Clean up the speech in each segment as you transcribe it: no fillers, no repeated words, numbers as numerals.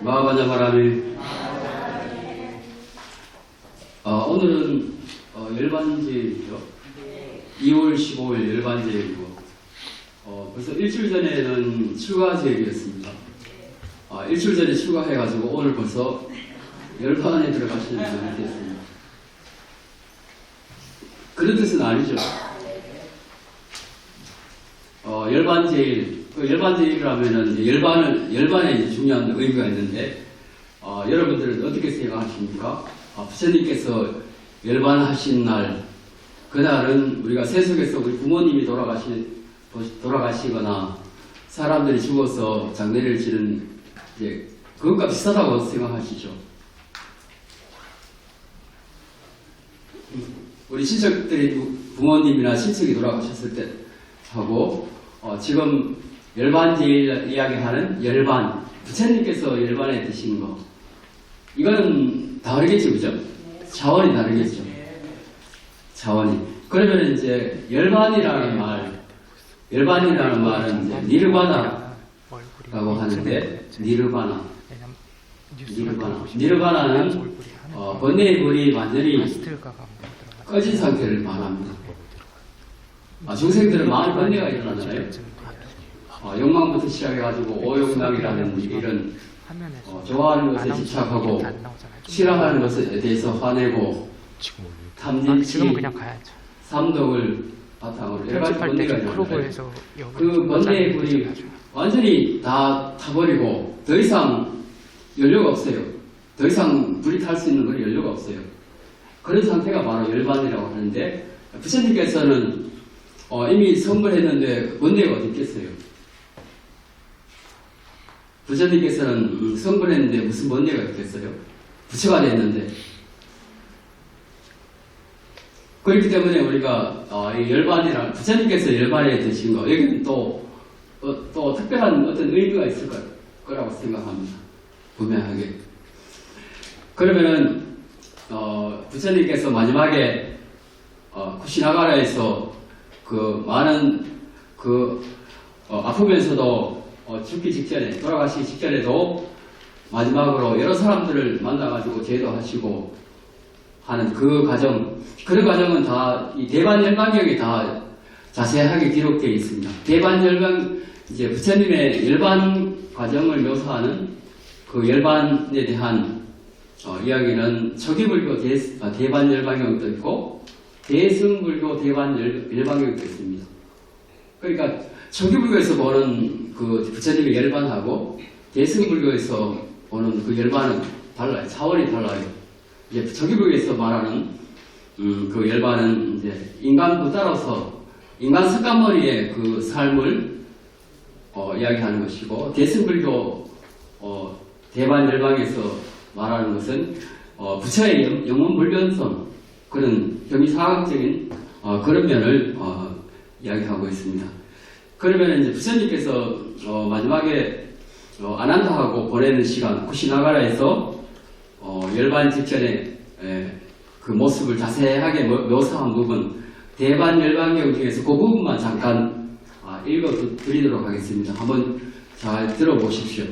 마바냐마라미. 오늘은 열반제일이죠. 2월 15일 열반제일이고, 벌써 일주일 전에는 출가제일이었습니다. 일주일 전에 출가해가지고 오늘 벌써 열반에 들어가시는 분이 됐습니다. 그런 뜻은 아니죠. 열반제일, 열반제일이라면은 열반에 중요한 의미가 있는데, 여러분들은 어떻게 생각하십니까? 부처님께서 열반하신 날, 그날은 우리가 세속에서 우리 부모님이 돌아가시거나 사람들이 죽어서 장례를 지는 그것과 비슷하다고 생각하시죠? 우리 친척들이 부모님이나 친척이 돌아가셨을 때 하고 지금 열반제일 이야기하는 열반, 부처님께서 열반에 드신 거, 이거는 다르겠죠, 그죠? 차원이 다르겠죠. 차원이. 그러면 이제 열반이라는 말은 이제 니르바나라고 하는데, 니르바나는 번뇌의 불이 완전히 꺼진 상태를 말합니다. 중생들은 많은 번뇌가 일어나잖아요. 욕망부터 시작해가지고 오욕락이라는 이런 좋아하는 것에 집착하고 싫어하는 것에 대해서 화내고 탐진치, 삼독을 바탕으로 여러 가지 번뇌가 일어나요. 그 번뇌의 불이 완전히 다 타버리고 더 이상 연료가 없어요. 더 이상 불이 탈 수 있는 그런 연료가 없어요. 그런 상태가 바로 열반이라고 하는데, 부처님께서는 이미 성불했는데 번뇌가 어디 있겠어요? 부처님께서는 성불했는데 무슨 번뇌가 있겠어요? 부처가 됐는데. 그렇기 때문에 우리가 이 열반이랑 부처님께서 열반에 드신 거, 여기는 또 특별한 어떤 의미가 있을 거라고 생각합니다. 분명하게. 그러면은 부처님께서 마지막에 쿠시나가라에서 그 많은 아프면서도 죽기 직전에, 돌아가시기 직전에도 마지막으로 여러 사람들을 만나가지고 제도하시고 하는 그 과정, 그런 과정은 다 이 대반열반경에 다 자세하게 기록되어 있습니다. 대반열반, 이제 부처님의 열반 과정을 묘사하는 그 열반에 대한 이야기는 초기불교 대반열반경도 있고 대승불교 대반열반경도 있습니다. 그러니까 초기불교에서 보는 그 부처님의 열반하고 대승불교에서 보는 그 열반은 달라요. 차원이 달라요. 이제 초기불교에서 말하는 그 열반은 이제 인간 부자로서 인간 석가모니의 그 삶을 이야기하는 것이고, 대승불교 대반열반에서 말하는 것은 부처의 영원불변성, 그런 경이사학적인 그런 면을 이야기하고 있습니다. 그러면 이제 부처님께서 마지막에 아난다하고 보내는 시간, 쿠시나가라에서 열반 직전에 그 모습을 자세하게 묘사한 부분, 대반열반경 중에서 그 부분만 잠깐 읽어드리도록 하겠습니다. 한번 잘 들어보십시오.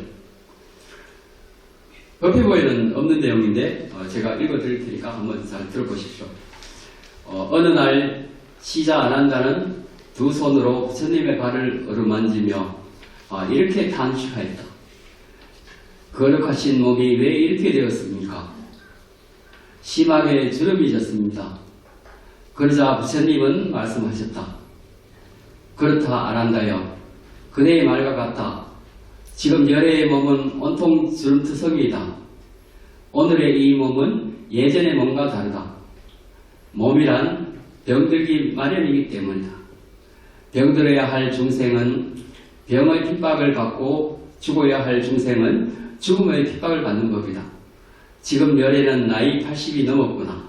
법회부에는 없는 내용인데 제가 읽어드릴 테니까 한번 잘 들어보십시오. 어느 날 시자 아난다는 두 손으로 부처님의 발을 어루만지며 이렇게 탄식하였다. 거룩하신 몸이 왜 이렇게 되었습니까? 심하게 주름이 졌습니다. 그러자 부처님은 말씀하셨다. 그렇다 아난다여, 그대의 말과 같다. 지금 열애의 몸은 온통 주름투성이다. 오늘의 이 몸은 예전의 몸과 다르다. 몸이란 병들기 마련이기 때문이다. 병들어야 할 중생은 병의 핍박을 받고 죽어야 할 중생은 죽음의 핍박을 받는 법이다. 지금 열애는 나이 80이 넘었구나.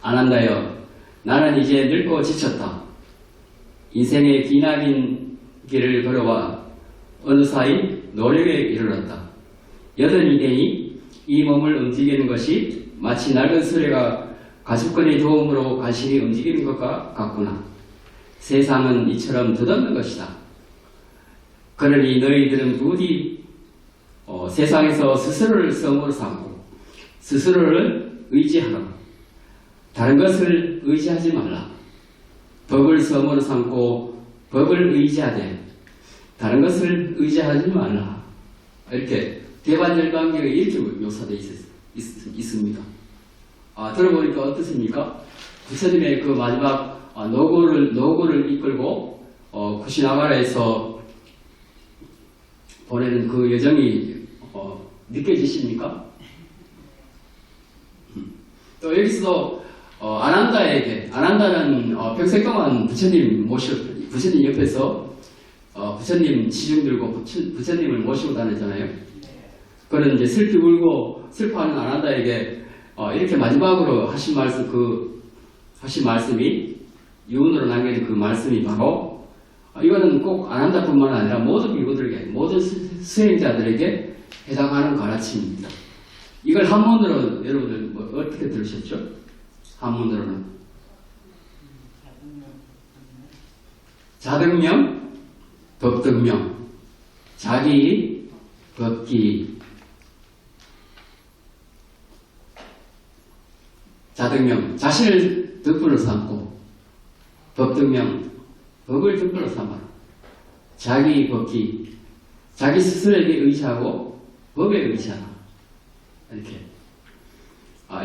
아난다여, 나는 이제 늙고 지쳤다. 인생의 기나긴 길을 걸어와 어느 사이 노력에 이르렀다. 여든이 되니 이 몸을 움직이는 것이 마치 낡은 수레가 가죽끈의 도움으로 간신히 움직이는 것과 같구나. 세상은 이처럼 덧없는 것이다. 그러니 너희들은 부디 세상에서 스스로를 성으로 삼고 스스로를 의지하라. 다른 것을 의지하지 말라. 법을 성으로 삼고 법을 의지하되 다른 것을 의지하지 말라. 이렇게 대반열반경에 이렇게 묘사되어 있습니다. 들어보니까 어떻습니까? 부처님의 그 마지막 노고를 이끌고 쿠시나가라에서 보내는 그 여정이 느껴지십니까? 또 여기서도 아난다는 평생 동안 부처님 옆에서 부처님 시중 들고 부처님을 모시고 다녔잖아요. 그런 이제 슬피 울고 슬퍼하는 아난다에게 이렇게 마지막으로 하신 말씀이 유언으로 남겨진 그 말씀이 바로 이거는 꼭 아난다뿐만 아니라 모든 비구들에게 모든 수행자들에게 해당하는 가르침입니다. 이걸 한문으로 여러분들 어떻게 들으셨죠? 한문으로는 자등명, 법등명, 자기, 법기. 자등명, 자신을 덕분으로 삼고 법등명, 법을 덕분으로 삼아라. 자기, 법기, 자기 스스로에게 의지하고 법에 의지하라. 이렇게.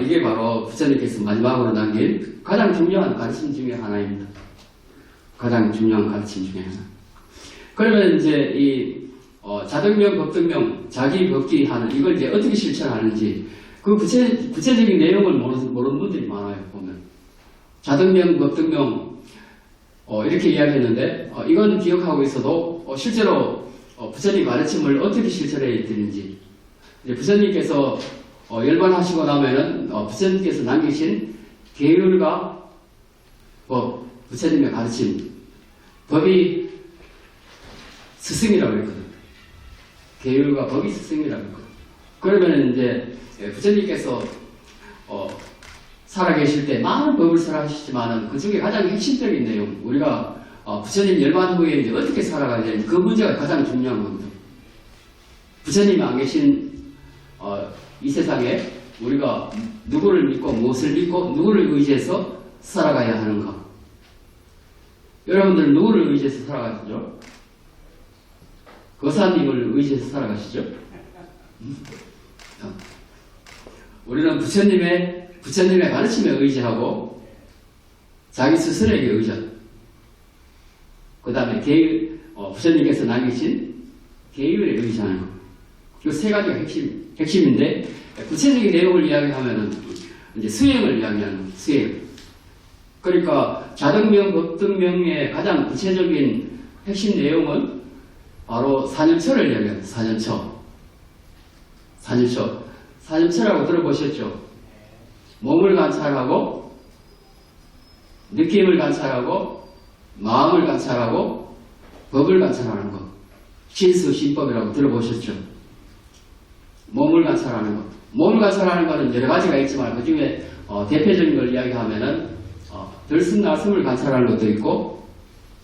이게 바로 부처님께서 마지막으로 남긴 가장 중요한 가르침 중에 하나입니다. 가장 중요한 가르침 중에 하나. 그러면 이제 이 자등명, 법등명, 자기, 법기 하는 이걸 이제 어떻게 실천하는지 그 구체적인 내용을 모르는 분들이 많아요. 보면 자등명, 법등명 이렇게 이야기했는데 이건 기억하고 있어도 실제로 부처님 가르침을 어떻게 실천해야 되는지 부처님께서 열반하시고 나면은 부처님께서 남기신 계율과 법, 부처님의 가르침, 법이 스승이라고 했거든. 계율과 법이 스승이라고 했거든. 그러면 이제 부처님께서 살아계실 때 많은 법을 설하시지만 그 중에 가장 핵심적인 내용, 우리가 부처님 열반 후에 이제 어떻게 살아가야 되는지 그 문제가 가장 중요한 겁니다. 부처님이 안 계신 이 세상에 우리가 누구를 믿고 무엇을 믿고 누구를 의지해서 살아가야 하는가? 여러분들 누구를 의지해서 살아가시죠? 거사님을 의지해서 살아가시죠? 우리는 부처님의 가르침에 의지하고 자기 스스로에게 의지하고 그 다음에 부처님께서 남기신 계율에 의지하는 것. 이 세 가지가 핵심인데 구체적인 내용을 이야기하면은 이제 수행을 이야기하는 수행. 그러니까 자등명, 법등명의 가장 구체적인 핵심 내용은 바로 사념처를 이야기합니다. 사념처라고 들어보셨죠? 몸을 관찰하고 느낌을 관찰하고 마음을 관찰하고 법을 관찰하는 것. 신수신법이라고 들어보셨죠? 몸을 관찰하는 것. 몸을 관찰하는 것은 여러 가지가 있지만 그 중에 대표적인 걸 이야기하면은 들숨 날숨을 관찰하는 것도 있고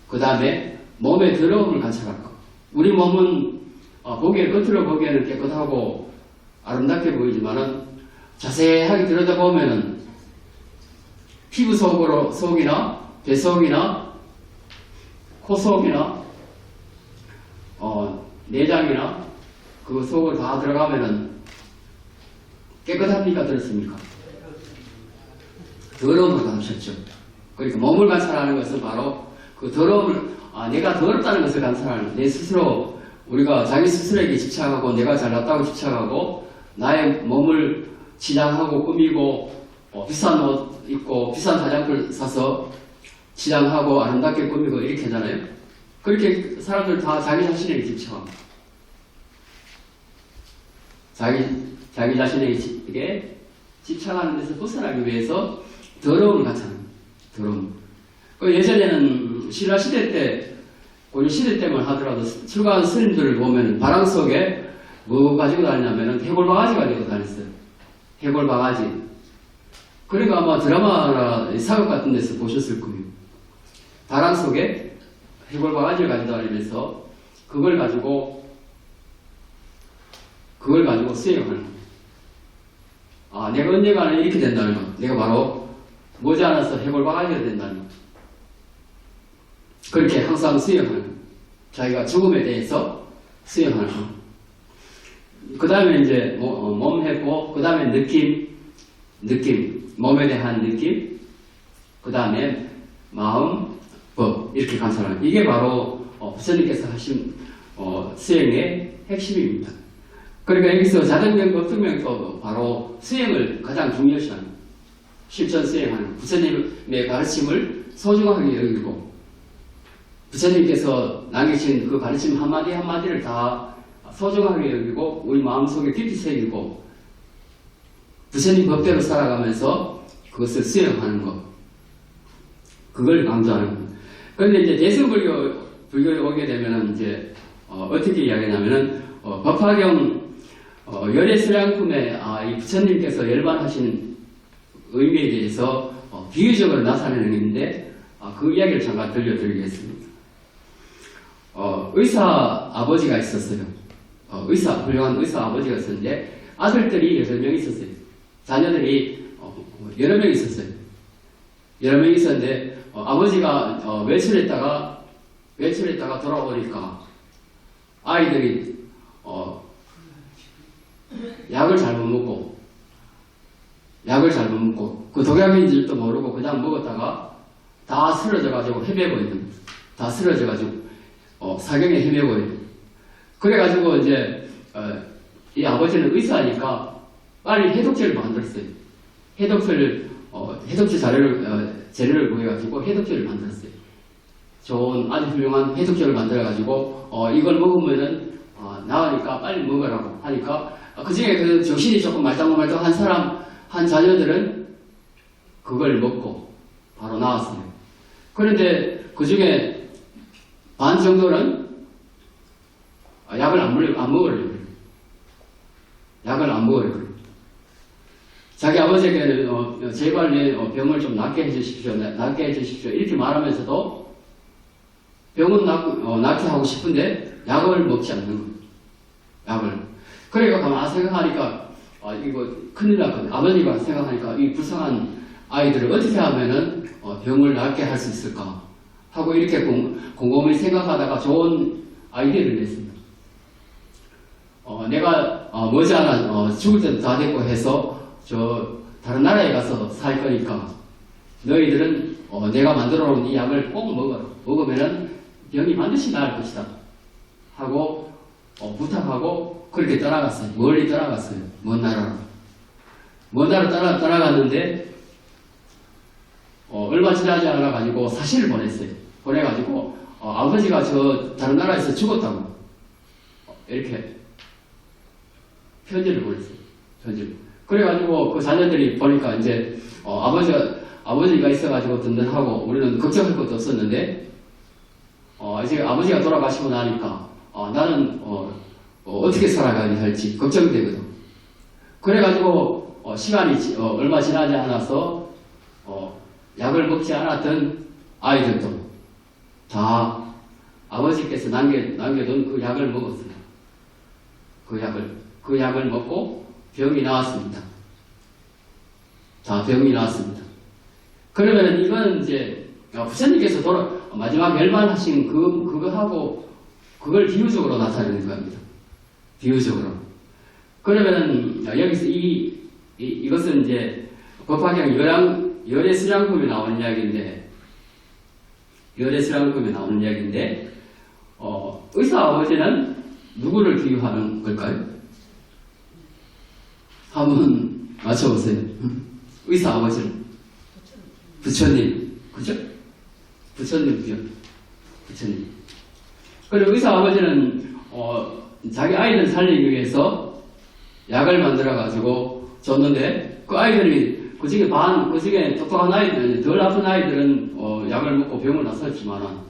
그 다음에 몸의 더러움을 관찰하는 것. 우리 몸은 겉으로 보기에는 깨끗하고 아름답게 보이지만은 자세하게 들여다보면은 피부 속이나 배 속이나 코 속이나 내장이나 그 속을 다 들어가면은 깨끗합니까? 그렇습니까? 더러움을 감추셨죠. 그러니까 몸을 관찰하는 것은 바로 그 더러움을 내가 더럽다는 것을 관찰하는 내 스스로 우리가 자기 스스로에게 집착하고 내가 잘났다고 집착하고 나의 몸을 치장하고 꾸미고 비싼 옷 입고 비싼 화장품 사서 치장하고 아름답게 꾸미고 이렇게 하잖아요. 그렇게 사람들 다 자기 자신에게 집착합니다. 자기 자신에게 집착하는 데서 벗어나기 위해서 더러움을 관찰합니다. 더러움. 예전에는 신라시대 때, 고려시대 때만 하더라도 출가한 스님들을 보면 바람 속에 뭐 가지고 다니냐면은 해골바가지 가지고 다녔어요. 해골바가지. 그러니까 아마 드라마나 사극 같은 데서 보셨을 거예요. 바람 속에 해골바가지를 가지고 다니면서 그걸 가지고 그걸 가지고 수행하는 거예요. 아, 내가 언젠가는 이렇게 된다는 거. 내가 바로 머지않아서 해골 바가지가 된다는 거. 그렇게 항상 수행하는 거예요. 자기가 죽음에 대해서 수행하는 거. 그 다음에 이제 몸 했고, 그 다음에 느낌, 몸에 대한 느낌, 그 다음에 마음, 법, 이렇게 관찰하는 거예요. 이게 바로 부처님께서 하신 수행의 핵심입니다. 그러니까 여기서 자등명, 법등명도 바로 수행을 가장 중요시하는 실천 수행하는 부처님의 가르침을 소중하게 여기고 부처님께서 남기신 그 가르침 한마디 한마디를 다 소중하게 여기고 우리 마음속에 깊이 새기고 부처님 법대로 살아가면서 그것을 수행하는 것, 그걸 강조하는 것. 그런데 이제 대승불교에 오게 되면은 이제 어떻게 이야기하냐면은 법화경 열애수량품에 이 부처님께서 열반하신 의미에 대해서 비유적으로 나타내는 것인데 그 이야기를 잠깐 들려드리겠습니다. 의사 아버지가 있었어요. 훌륭한 의사 아버지가 있었는데 아들들이 6명 있었어요. 자녀들이 여러 명 있었어요. 여러 명 있었는데 아버지가 외출했다가 돌아오니까 아이들이 약을 잘못 먹고 그 독약인 줄도 모르고 그냥 먹었다가 다 쓰러져가지고 헤매고 있는 거예요. 다 쓰러져가지고 사경에 헤매고 있는 거예요. 그래가지고 이제 이 아버지는 의사니까 빨리 해독제를 만들었어요. 해독제 재료를 구해가지고 해독제를 만들었어요. 좋은 아주 훌륭한 해독제를 만들어가지고 이걸 먹으면은 나으니까 빨리 먹으라고 하니까 그 중에 그 정신이 조금 말짱말짱한 한 자녀들은 그걸 먹고 바로 나왔어요. 그런데 그 중에 반 정도는 약을 안 먹으려고 약을 안 먹으려고 자기 아버지에게는 제발 내 병을 좀 낫게 해주십시오. 이렇게 말하면서도 병은 낫게 하고 싶은데 약을 먹지 않는 거예요. 약을. 그러니까 가만히 생각하니까 이거 큰일 났거든. 아버지가 생각하니까 이 불쌍한 아이들을 어떻게 하면은 병을 낫게 할 수 있을까 하고 이렇게 곰곰이 생각하다가 좋은 아이디어를 냈습니다. 내가 머지않아 죽을 때도 다 됐고 해서 다른 나라에 가서 살 거니까 너희들은 내가 만들어 놓은 이 약을 꼭 먹어라. 먹으면은 병이 반드시 나을 것이다 하고 부탁하고 그렇게 떠나갔어요. 멀리 떠나갔어요. 먼 나라로. 먼 나라로 떠나갔는데 얼마 지나지 않아 가지고 사신을 보냈어요. 보내가지고 아버지가 다른 나라에서 죽었다고 이렇게 편지를 보냈어요. 편지를. 그래가지고 그 자녀들이 보니까 이제 아버지가 있어가지고 든든하고 우리는 걱정할 것도 없었는데 이제 아버지가 돌아가시고 나니까 나는 어떻게 살아가야 할지 걱정되거든. 그래가지고 시간이 얼마 지나지 않아서 약을 먹지 않았던 아이들도 다 아버지께서 남겨둔 그 약을 먹었어요. 그 약을 먹고 병이 나왔습니다. 다 병이 나왔습니다. 그러면은 이건 이제 부처님께서 마지막 멸만하신 그거하고 그걸 비유적으로 나타내는 겁니다. 비유적으로. 그러면은 여기서 이것은 이제 법화경 열애수량품에 나오는 이야기인데 의사 아버지는 누구를 비유하는 걸까요? 한번 맞춰보세요. 의사 아버지는 부처님, 그죠? 부처님. 그리고 의사 아버지는 자기 아이들 살리기 위해서 약을 만들어가지고 줬는데 그 아이들이 그 중에 똑똑한 아이들, 덜 아픈 아이들은 약을 먹고 병을 났었지만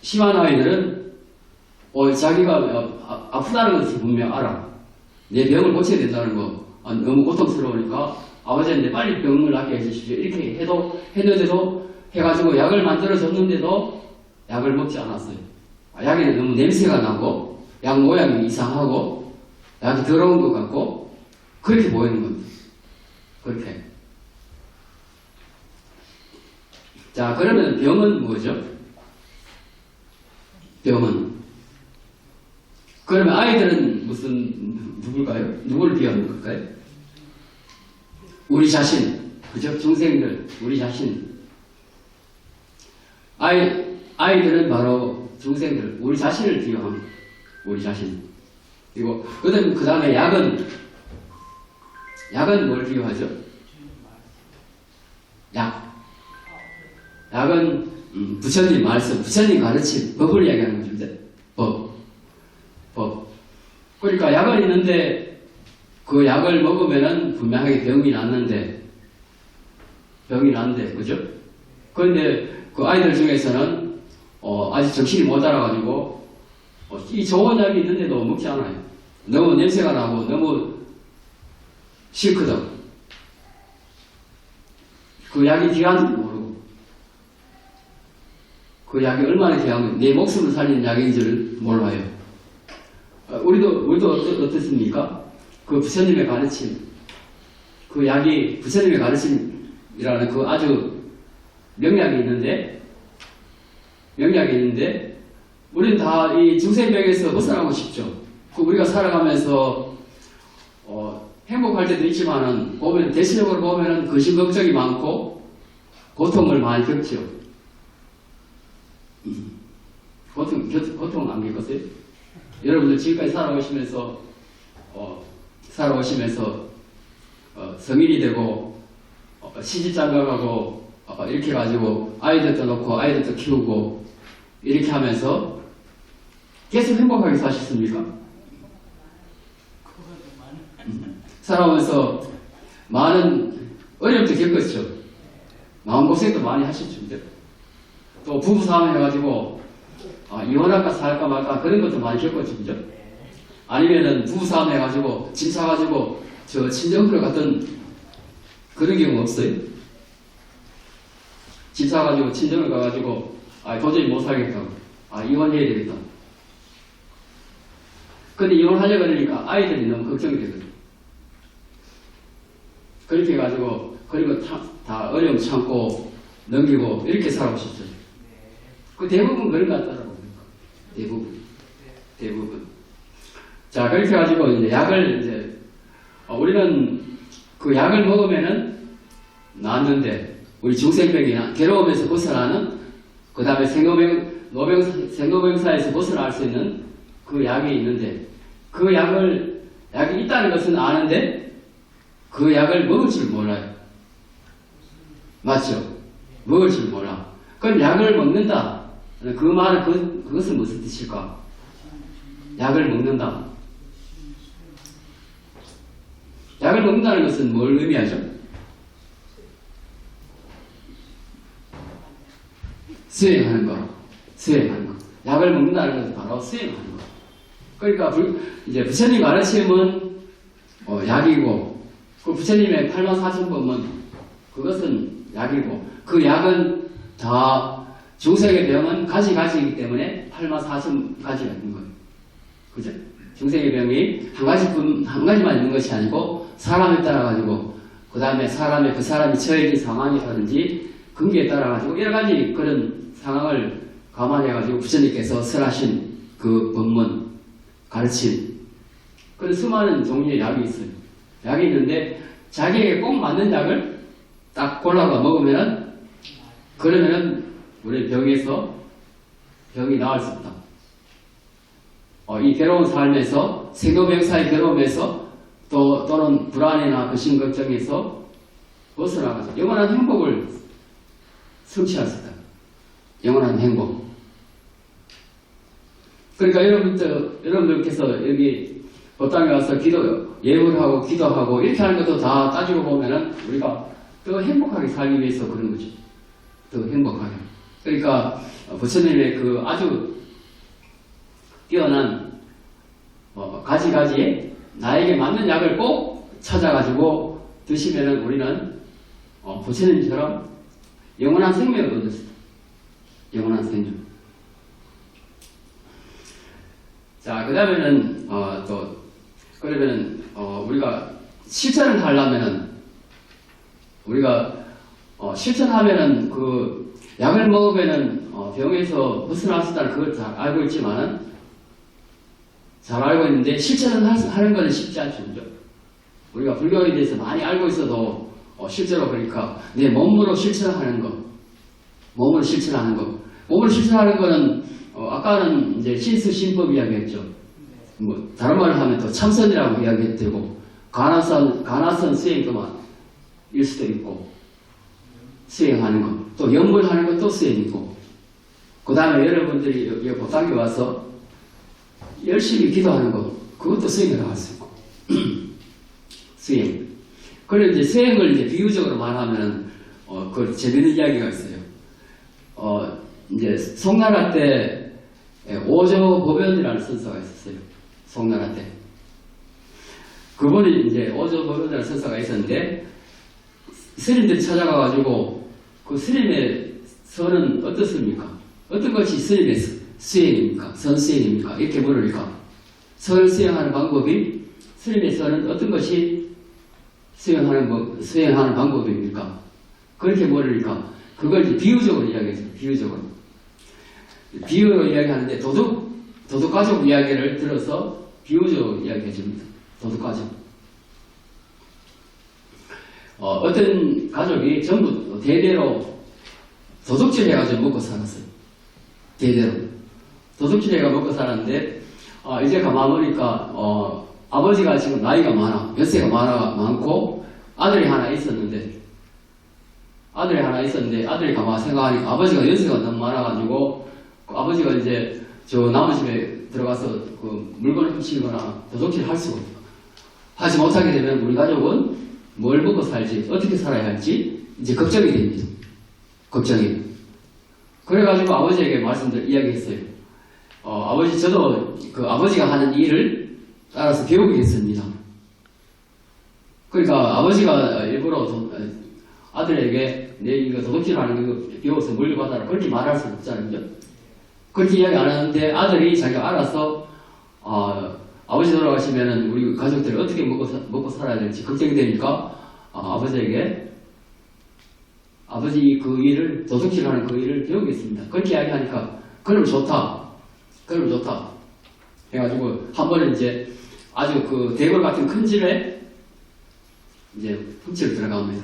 심한 아이들은 자기가 아프다는 것을 분명 알아. 내 병을 고쳐야 된다는 거 너무 고통스러우니까 아버지한테 빨리 병을 낫게 해주십시오. 이렇게 했는데도 해가지고 약을 만들어줬는데도 약을 먹지 않았어요. 약에는 너무 냄새가 나고 약 모양이 이상하고 약이 더러운 것 같고 그렇게 보이는 겁니다. 그렇게. 자, 그러면 병은 뭐죠? 병은. 그러면 아이들은 누굴까요? 누구를 비하는 걸까요? 우리 자신. 그죠? 중생들, 우리 자신. 아이들은 바로 중생들, 우리 자신을 비유합니다. 우리 자신. 그리고, 그 다음에 약은 뭘 비유하죠? 약은, 부처님 말씀, 부처님 가르침, 법을 이야기하는 거죠. 법. 그러니까 약은 있는데, 그 약을 먹으면은 분명하게 병이 났는데, 그죠? 그런데 그 아이들 중에서는, 아직 정신이 모자라가지고, 이 좋은 약이 있는데도 먹지 않아요. 너무 냄새가 나고, 너무 싫거든. 그 약이 귀한지 모르고, 그 약이 얼마나 귀한, 내 목숨을 살리는 약인 줄 몰라요. 우리도 어떻습니까? 그 부처님의 가르침, 그 약이 부처님의 가르침이라는 그 아주 명약이 있는데, 우리는 다 이 중생병에서 벗어나고 싶죠. 그 우리가 살아가면서, 행복할 때도 있지만은, 대체적으로 보면은 근심 걱정이 많고, 고통을 많이 겪죠. 고통 안 겪었어요? 여러분들 지금까지 살아오시면서, 성인이 되고, 시집장가가고, 이렇게 가지고, 아이들도 놓고, 아이들도 키우고, 이렇게 하면서, 계속 행복하게 사셨습니까? 살아오면서 많은 어려움도 겪었죠. 마음고생도 많이 하셨죠. 또 부부싸움 해가지고 이혼할까 살까 말까 그런 것도 많이 겪었죠. 그죠? 아니면은 부부싸움 해가지고 짐 사가지고 저 친정으로 갔던 그런 경우 없어요? 짐 사가지고 친정을 가가지고 도저히 못 살겠다고 이혼해야 되겠다. 근데 이혼하려고 그러니까 아이들이 너무 걱정이 되거든요. 그렇게 해가지고 그리고 다 어려움 참고 넘기고 이렇게 살아오셨죠. 그 대부분 그런 것 같더라고요. 대부분. 자, 그렇게 해가지고 이제 약을 우리는 그 약을 먹으면은 낫는데 우리 중생병이나 괴로움에서 벗어나는 그 다음에 생로병사에서 벗어날 수 있는 그 약이 있는데 그 약이 있다는 것은 아는데 그 약을 먹을 줄 몰라요. 맞죠? 먹을 줄 몰라. 그럼 약을 먹는다. 그 말은 그것은 무슨 뜻일까? 약을 먹는다. 약을 먹는다는 것은 뭘 의미하죠? 수행하는 거. 약을 먹는다는 것은 바로 수행하는 거. 그러니까 이제 부처님 가르침은 약이고 그 부처님의 84,000법은 그것은 약이고 그 약은 다 중생의 병은 가지이기 때문에 84,000가지가 있는 거예요. 그죠? 중생의 병이 한 가지만 있는 것이 아니고 사람에 따라 가지고 그 다음에 그 사람이 처해진 상황이라든지 근기에 따라 가지고 여러 가지 그런 상황을 감안해 가지고 부처님께서 설하신 그 법문 가르침 그런 수많은 종류의 약이 있어요. 약이 있는데 자기에게 꼭 맞는 약을 딱 골라서 먹으면은 그러면은 우리 병이 나을 수 있다. 이 괴로운 삶에서 생로병사의 괴로움에서 또는 불안이나 근심 걱정에서 벗어나가서 영원한 행복을 성취할 수 있다. 영원한 행복. 그러니까 여러분들께서 여기 법당에 와서 예물을 하고 기도하고 이렇게 하는 것도 다 따지고 보면은 우리가 더 행복하게 살기 위해서 그런 거죠. 더 행복하게. 그러니까 부처님의 그 아주 뛰어난 가지가지에 나에게 맞는 약을 꼭 찾아가지고 드시면은 우리는 부처님처럼 영원한 생명을 얻을 수 있다. 영원한 생명. 자, 그 다음에는 또 그러면 우리가 실천을 하려면은 우리가 실천하면은 그 약을 먹으면은 병에서 벗어날 수 있다는 그걸 잘 알고 있지만은 잘 알고 있는데 실천을 하는 것은 쉽지 않죠. 그죠? 우리가 불교에 대해서 많이 알고 있어도 실제로 그러니까 내 몸으로 실천하는 거, 몸으로 실천하는 거, 몸으로 실천하는 거는 아까는 이제 신수신법 이야기했죠. 뭐 다른 말을 하면 또 참선이라고 이야기했고 가나선 수행 그만일 수도 있고 수행하는 거, 또 연불하는 것도 수행이고, 그 다음에 여러분들이 여기 보상에 와서 열심히 기도하는 거, 그것도 수행이라고 할 수 있고 수행. 그런데 이제 수행을 이제 비유적으로 말하면 그 재밌는 이야기가 있어요. 이제 송나라 때 오조법연이라는 선사가 있었어요. 송나라 때. 그분이 이제 오조법연이라는 선사가 있었는데 스님들이 찾아가가지고 그 스님의 선은 어떻습니까? 어떤 것이 스님의 수행입니까? 선수행입니까? 이렇게 물으니까 선 수행하는 방법이 스님의 선은 어떤 것이 수행하는 방법입니까? 그렇게 물으니까 그걸 이제 비유적으로 이야기했어요. 비유로 이야기하는데 도둑가족 이야기를 들어서 비유적으로 이야기해 줍니다. 도둑가족. 어떤 가족이 전부 대대로 도둑질 해가지고 먹고 살았어요. 대대로. 도둑질 해가 먹고 살았는데, 이제 가만 보니까, 아버지가 지금 나이가 많아. 연세가 많고, 아들이 하나 있었는데, 아들이 가만 생각하니까 아버지가 연세가 너무 많아가지고, 아버지가 이제 저 남의 집에 들어가서 그 물건을 훔치거나 도둑질 할 수가 없어. 하지 못하게 되면 우리 가족은 뭘 먹고 살지, 어떻게 살아야 할지, 이제 걱정이 됩니다. 걱정이. 그래가지고 아버지에게 이야기했어요. 아버지, 저도 그 아버지가 하는 일을 따라서 배우겠습니다. 그러니까 아버지가 일부러 아들에게 내 이거 도둑질 하는 거 배워서 물려받아라. 그렇게 말할 수는 없잖아요. 그렇게 이야기 안 하는데 아들이 자기가 알아서, 아버지 돌아가시면은 우리 가족들이 어떻게 먹고 살아야 될지 걱정이 되니까, 아버지에게 아버지 그 일을, 도둑질하는 그 일을 배우겠습니다. 그렇게 이야기하니까, 그럼 좋다. 해가지고, 한 번은 이제 아주 그 대궐 같은 큰 집에 이제 훔치러 들어갑니다.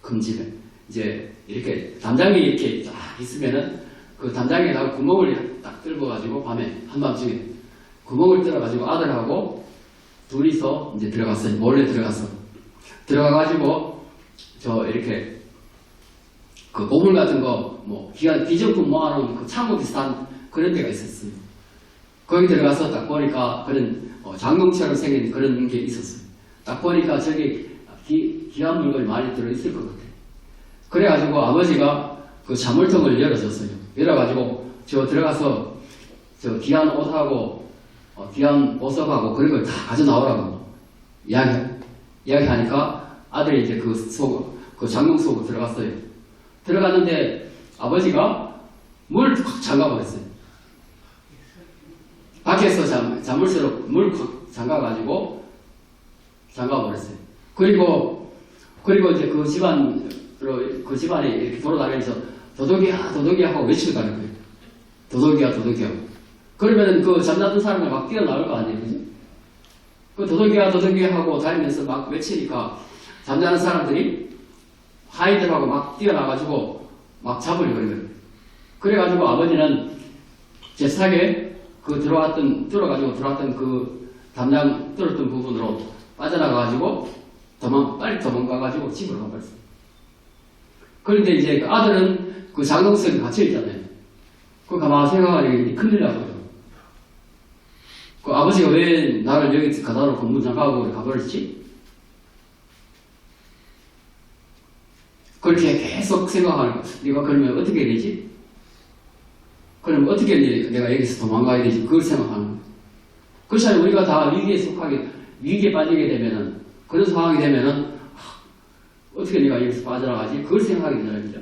큰 집에. 이제 이렇게 담장이 이렇게 딱 있으면은 그 담장에다가 구멍을 딱 뚫어가지고 밤에, 한밤중에 구멍을 뚫어가지고 아들하고 둘이서 이제 들어갔어요. 몰래 들어가가지고 이렇게 그 보물 같은 거, 뭐, 기정품 모아놓은 그 창고 비슷한 그런 데가 있었어요. 거기 들어가서 딱 보니까 그런, 장롱처럼 생긴 그런 게 있었어요. 딱 보니까 저기 귀한 물건이 많이 들어있을 것 같아요. 그래가지고 아버지가 그 자물통을 열어줬어요. 열어가지고 들어가서 귀한 옷하고, 귀한 보석하고 그런 걸 다 가져 나오라고 이야기하니까 아들이 이제 그 장롱 속으로 들어갔어요. 들어갔는데 아버지가 문을 콱 잠가버렸어요. 밖에서 자물쇠로 문을 콱 잠가버렸어요. 그리고 이제 그 집안에 이렇게 돌아다니면서 도둑이야 하고 외치고 다니는 거예요. 도둑이야. 그러면은 그 잠자던 사람이 막 뛰어나올 거 아니에요. 그죠? 그 도둑이야 하고 다니면서 막 외치니까 잠자는 사람들이 하이들하고 막 뛰어나가지고 막 잡으려고 그래요. 그래가지고 아버지는 제사하게 뚫어가지고 들어왔던 그 담장 뚫었던 부분으로 빠져나가가지고 빨리 도망가가지고 집으로 가버렸어요. 그런데 이제 그 아들은 그 장롱석에 갇혀있잖아요. 그거 가만히 생각하니 큰일 나거든요. 그 아버지가 왜 나를 여기 가다 놓고 문 잠가고 가버렸지? 그렇게 계속 생각하는 거. 네가 그러면 어떻게 해야 되지? 그럼 어떻게 내가 여기서 도망가야 되지? 그걸 생각하는 거예요. 그렇지 않으면 우리가 다 위기에 빠지게 되면은, 그런 상황이 되면은, 어떻게 내가 여기서 빠져나가지? 그걸 생각하게 되잖아요. 그죠?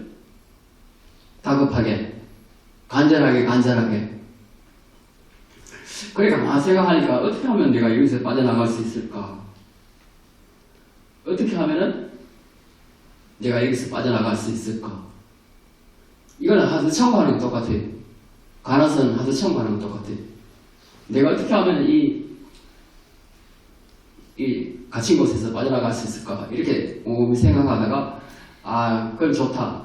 다급하게, 간절하게. 그러니까 막 생각하니까 어떻게 하면 내가 여기서 빠져나갈 수 있을까? 어떻게 하면은 내가 여기서 빠져나갈 수 있을까? 이거는 하도 참고하는 거 똑같아요. 가나선 하도 참고하는 거 똑같아요. 내가 어떻게 하면 이 갇힌 곳에서 빠져나갈 수 있을까? 이렇게 곰곰이 생각하다가, 그건 좋다.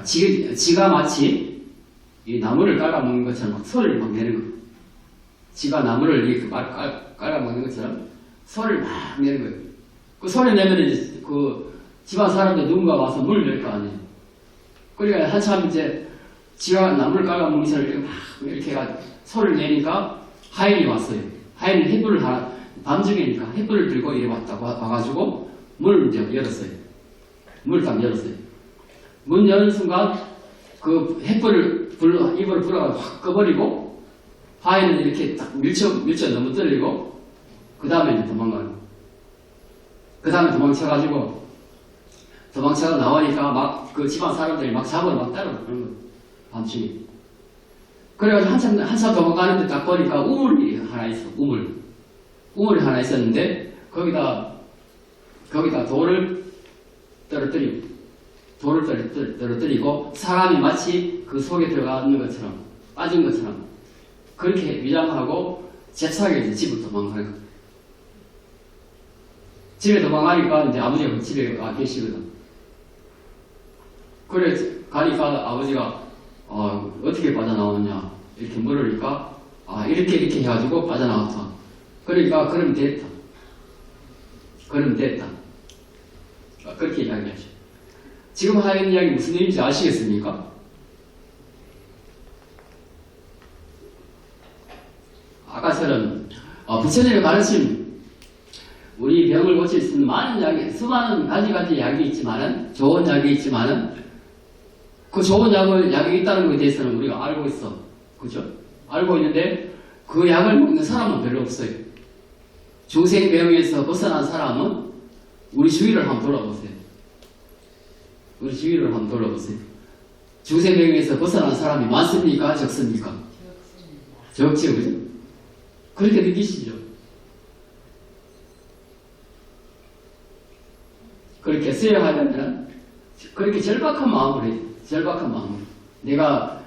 지가 마치 이 나무를 깔아먹는 것처럼 막 소리를 막 내는 거. 지가 나무를 이렇게 깔아먹는 것처럼 소리를 막 내는 거예요. 그 소리 내면 이제 그 집안 사람들 누군가 와서 물을 낼 거 아니에요. 그러니까 한참 이제 지가 나무를 깔아먹는 것처럼 이렇게 막 이렇게 해가지고 소리를 내니까 하인이 왔어요. 하인이 횃불을 하나, 밤중이니까 횃불을 들고 이래 와가지고 문을 이제 열었어요. 문을 딱 열었어요. 문 여는 순간 그 횃불을 입으로 불어가지고 확 꺼버리고 하인은 이렇게 딱 밀쳐 넘어뜨리고 그 다음에 이제 도망가요. 그 다음에 도망쳐가 나오니까 막 그 집안 사람들이 막 잡으러 막 따라오는 거예요. 밤중에. 그래가지고 한참 도망가는데 딱 보니까 우물이 하나 있어. 우물이 하나 있었는데 거기다 돌을 떨어뜨리고 사람이 마치 그 속에 들어가는 것처럼 빠진 것처럼 그렇게 위장하고 잽싸게 이제 집을 도망가는 거예요. 집에 도망가니까 이제 아버지가 집에 와 계시거든. 그래 가니까 아버지가 어떻게 빠져나오느냐 이렇게 물으니까 이렇게 해가지고 빠져나왔다. 그러니까 그러면 됐다. 그렇게 이야기하죠. 지금 하는 이야기 무슨 의미인지 아시겠습니까? 아까처럼 부처님의 가르침 우리 병을 고칠 수 있는 많은 약이, 수많은 가지 약이 있지만은, 좋은 약이 있지만은, 그 좋은 약이 있다는 것에 대해서는 우리가 알고 있어. 그죠? 알고 있는데, 그 약을 먹는 사람은 별로 없어요. 중생병에서 벗어난 사람은 우리 주위를 한번 돌아보세요. 중생병에서 벗어난 사람이 많습니까? 적습니까? 적죠, 그죠? 그렇게 느끼시죠? 그렇게 수행하려면 그렇게 절박한 마음으로 해요. 내가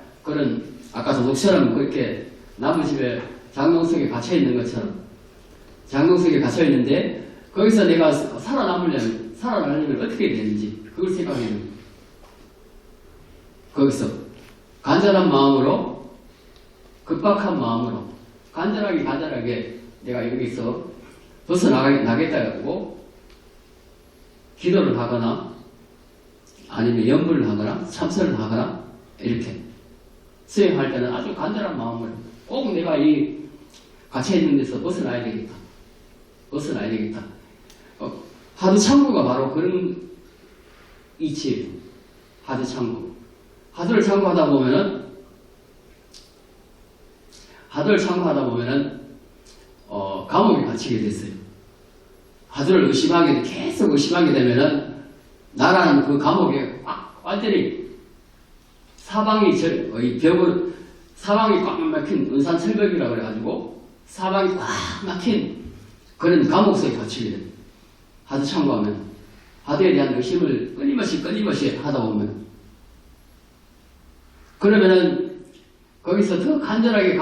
아까 도둑처럼 그렇게 나무 집에 장롱 속에 갇혀 있는 것처럼 장롱속에 갇혀 있는데 거기서 내가 살아남으려면 어떻게 해야 되는지 그걸 생각해야 됩니다. 거기서 간절한 마음으로 급박한 마음으로 간절하게 내가 여기서 벗어나겠다고 기도를 하거나 아니면 염불을 하거나 참선을 하거나 이렇게 수행할 때는 아주 간절한 마음으로 꼭 내가 이 갇혀있는 데서 벗어나야 되겠다. 하두창구가 바로 그런 이치예요. 하두창구. 하두를 창구하다 보면은 감옥에 갇히게 됐어요. 하두를 계속 의심하게 되면은 나라는 그 감옥에 완전히 사방이 꽉 막힌 은산철벽이라고 그래가지고 사방이 꽉 막힌 그런 감옥 속에 갇히게 됩니다. 하두 참고하면 하두에 대한 의심을 끊임없이 하다 보면 그러면은 거기서 더 간절하게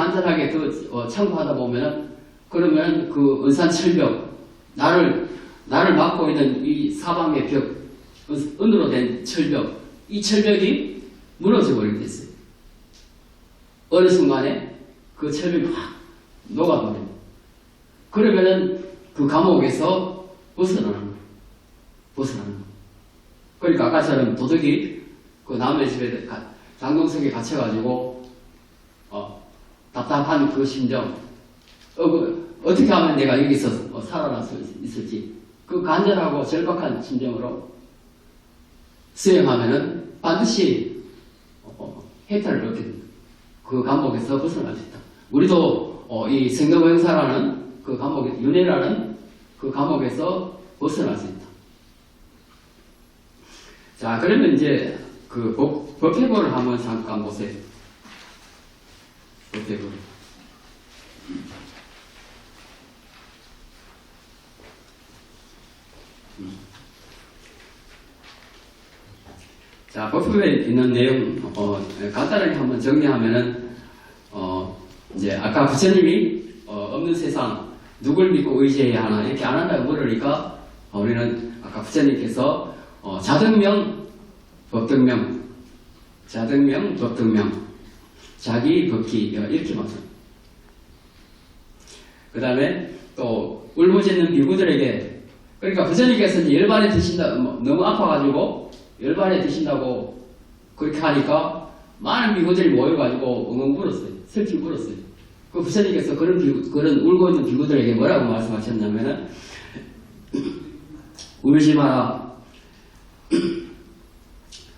더 참고하다 보면은 그러면 그 은산철벽 나를 막고 있는 이 사방의 벽 은으로 된 철벽 이 철벽이 무너져 버리게 됐어요. 어느 순간에 그 철벽이 확 녹아버려요. 그러면은 그 감옥에서 벗어나는 거예요. 그러니까 아까처럼 도둑이 그 남의 집에 장롱석에 갇혀가지고 답답한 그 심정 어떻게 하면 내가 여기서 살아날 수 있을지 그 간절하고 절박한 심정으로 수행하면은 반드시 해탈을 얻게 됩니다. 그 감옥에서 벗어날 수 있다. 우리도 이 생도보행사라는 그 감옥에 윤회라는 그 감옥에서 벗어날 수 있다. 자, 그러면 이제 그 법회보를 한번 잠깐 보세요. 법회보. 자, 법규에 있는 내용, 간단하게 한번 정리하면은, 이제, 아까 부처님이, 없는 세상, 누굴 믿고 의지해야 하나, 이렇게 안 한다고 물으니까, 우리는 아까 부처님께서, 자등명, 법등명, 자등명, 법등명, 자기, 법기, 이렇게 말씀. 그 다음에 또, 울부짖는 비구들에게, 그러니까 부처님께서는 열반에 드신다, 너무 아파가지고, 열반에 드신다고 그렇게 하니까, 많은 비구들이 모여가지고 엉엉 울었어요. 슬피 울었어요. 그 부처님께서 그런 울고 있는 비구들에게 뭐라고 말씀하셨냐면은, 울지 마라.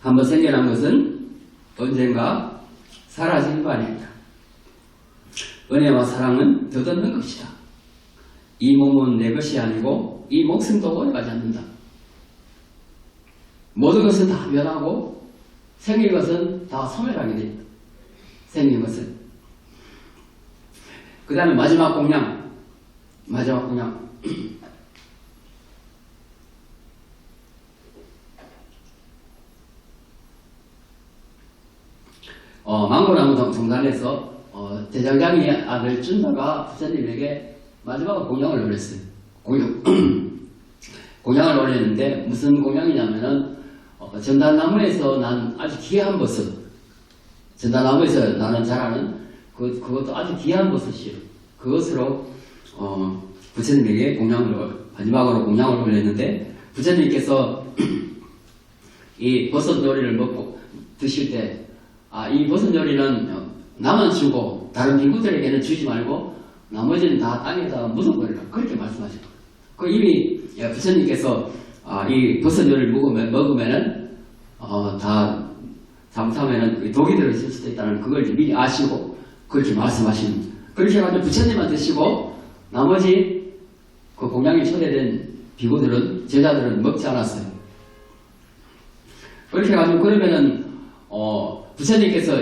한번 생겨난 것은 언젠가 사라질 바입니다. 은혜와 사랑은 덧없는 것이다. 이 몸은 내 것이 아니고 이 목숨도 오래가지 않는다. 모든 것은 다 변하고 생긴 것은 다 소멸하게 됩니다. 생긴 것은. 그 다음에 마지막 공양. 망고나무 동산에서 대장장이 아들 준다가 부처님에게 마지막 공양을 올렸어요. 공양을 올렸는데 무슨 공양이냐면은 전단나무에서 난 아주 귀한 버섯, 전단나무에서 나는 자라는 그것도 아주 귀한 버섯이에요. 그것으로 부처님에게 마지막으로 공양을 올렸는데 부처님께서 이 버섯 요리를 먹고 드실 때 이 버섯 요리는 나만 주고 다른 비구들에게는 주지 말고 나머지는 다 땅에다 묻어버리라. 그렇게 말씀하셨고. 그 이미 부처님께서 이 버섯 요리를 먹으면은 다 잘못하면은 독이 들어있을 수도 있다는 그걸 미리 아시고 그렇게 말씀하십니다. 그렇게 해가지고 부처님만 드시고 나머지 그 공양에 초대된 비구들은 제자들은 먹지 않았어요. 그렇게 해가지고 그러면은 부처님께서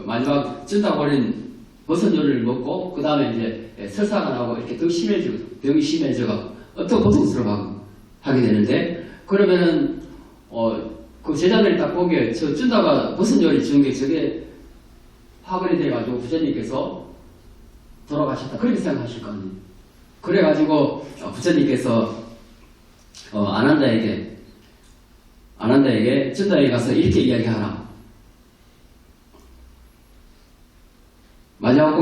마지막 찐다고 올린 버섯 요리를 먹고 그 다음에 이제 설사가 나고 이렇게 더 심해지고 병이 심해져가 어떤 고통스러워 하게 되는데 그러면은 그 제자들이 딱 보기에 저 찐다가 버섯 요리 지은 게 저게 파벌이 돼가지고 부처님께서 돌아가셨다 그렇게 생각하실 거 아니에요. 그래가지고 부처님께서 아난다에게 찐다에 가서 이렇게 이야기하라. 마지막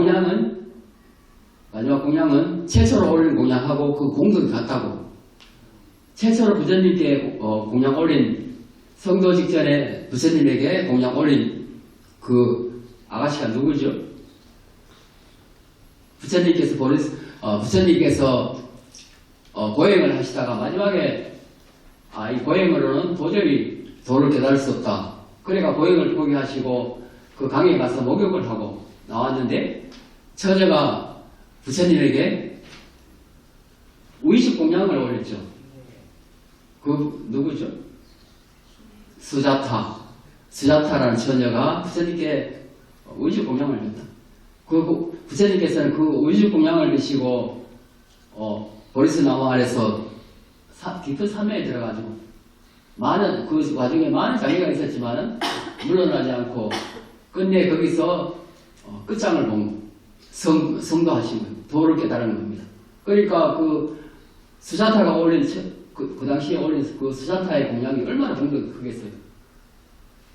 공양은 최초로 올린 공양하고 그 공덕이 같다고. 최초로 부처님께 공양 올린 성도 직전에 부처님에게 공양 올린 그 아가씨가 누구죠? 부처님께서 고행을 하시다가 마지막에 이 고행으로는 도저히 도를 깨달을 수 없다. 그러니까 고행을 포기하시고 그 강에 가서 목욕을 하고 나왔는데 처녀가 부처님에게 우이식 공양을 올렸죠. 그 누구죠? 수자타라는 처녀가 부처님께 우이식 공양을 줬다. 부처님께서는 그 우이식 공양을 드시고 보리스 나무 아래서 깊은 산매에 들어가지고 그 와중에 많은 장애가 있었지만은 물러나지 않고 끝내 거기서 끝장을 본 성도하신 거예요. 도를 깨달은 겁니다. 그러니까 그 수자타가 올린 그 당시에 올린 그 수자타의 공양이 얼마나 공덕이 크겠어요.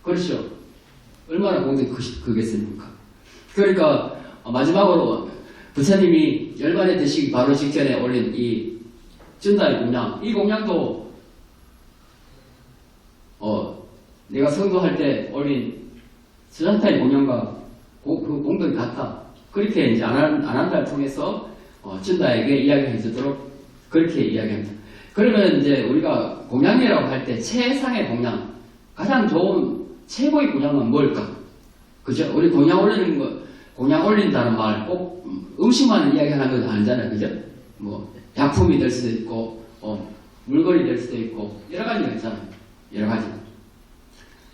그렇죠. 얼마나 공덕이 크겠습니까. 그러니까 마지막으로 부처님이 열반에 드시기 바로 직전에 올린 이 쩐다의 공양, 이 공양도 내가 성도할 때 올린 수자타의 공양과 그 공덕이 같다. 그렇게 이제 아난다를 통해서 쩐다에게 이야기해 주도록 그렇게 이야기합니다. 그러면 이제 우리가 공양이라고 할 때 최상의 공양, 가장 좋은 최고의 공양은 뭘까? 그죠? 우리 공양 올린다는 말 꼭 음식만 이야기하는 건 아니잖아요. 그죠? 뭐 약품이 될 수도 있고 물건이 될 수도 있고 여러 가지가 있잖아요. 여러 가지.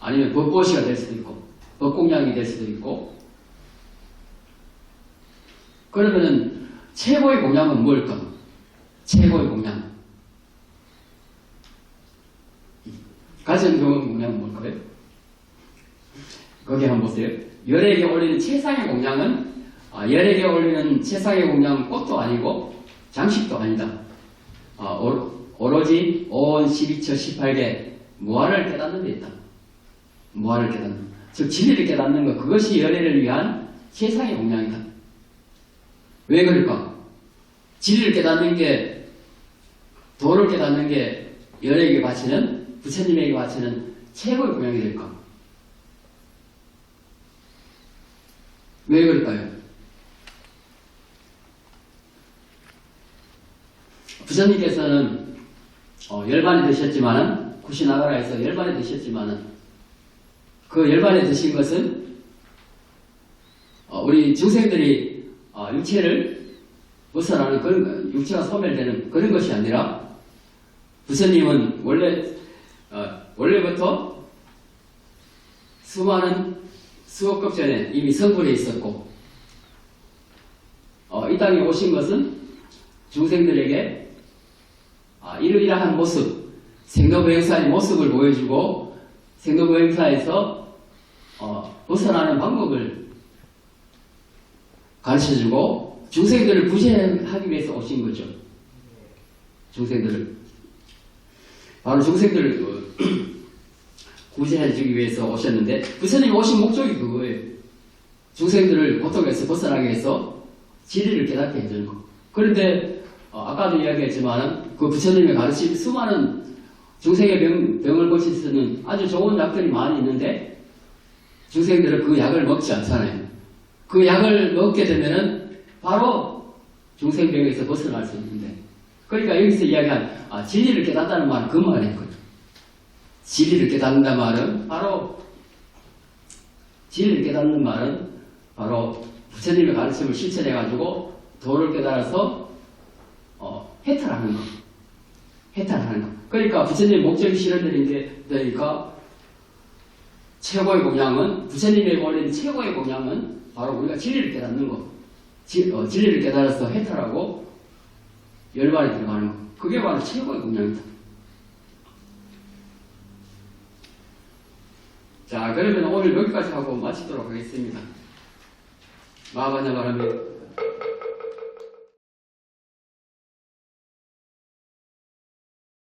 아니면 법보시가 될 수도 있고 법공양이 될 수도 있고. 그러면은 최고의 공양은 뭘까? 최고의 공양. 가장 좋은 공양은 뭘까요? 거기 한번 보세요. 열에게 올리는 최상의 공양은 열에게 올리는 최상의 공양은 꽃도 아니고 장식도 아니다. 오로지 온 12처 18개 무아를 깨닫는 데 있다. 무아를 깨닫는, 즉 진리를 깨닫는 것, 그것이 열애를 위한 최상의 공양이다. 왜 그럴까? 진리를 깨닫는 게, 도를 깨닫는 게 열애에게 바치는, 부처님에게 바치는 최고의 공양이 될까? 왜 그럴까요? 부처님께서는 열반이 되셨지만은, 구시나가라에서 열반이 되셨지만은, 그 열반에 드신 것은 우리 중생들이 육체를 벗어나는 그런, 육체가 소멸되는 그런 것이 아니라, 부처님은 원래부터 수많은 수억 급 전에 이미 성불에 있었고, 이 땅에 오신 것은 중생들에게 이러이러한 모습, 생로부행사의 모습을 보여주고, 생로부행사에서 벗어나는 방법을 가르쳐주고, 중생들을 구제하기 위해서 오신 거죠. 중생들을. 바로 중생들을 구제해주기 위해서 오셨는데, 부처님이 오신 목적이 그거예요. 중생들을 고통에서 벗어나게 해서 진리를 깨닫게 해주는 거. 그런데 아까도 이야기했지만 그 부처님의 가르침, 수많은 중생의 병을 고칠 수 있는 아주 좋은 약들이 많이 있는데 중생들은 그 약을 먹지 않잖아요. 그 약을 먹게 되면은 바로 중생병에서 벗어날 수 있는데, 그러니까 여기서 이야기한 진리를 깨닫다는 말은 그 말인 거죠. 진리를 깨닫는다 말은 바로, 진리를 깨닫는 말은 바로 부처님의 가르침을 실천해가지고 도를 깨달아서 해탈하는 것. 해탈하는 것. 그러니까 부처님의 목적이 실현되니까 최고의 공양은, 부처님의 원래는 최고의 공양은 바로 우리가 진리를 깨닫는 것. 진리를 깨달아서 해탈하고 열반에 들어가는 것. 그게 바로 최고의 공양이다. 자, 그러면 오늘 여기까지 하고 마치도록 하겠습니다. 마하반야바람이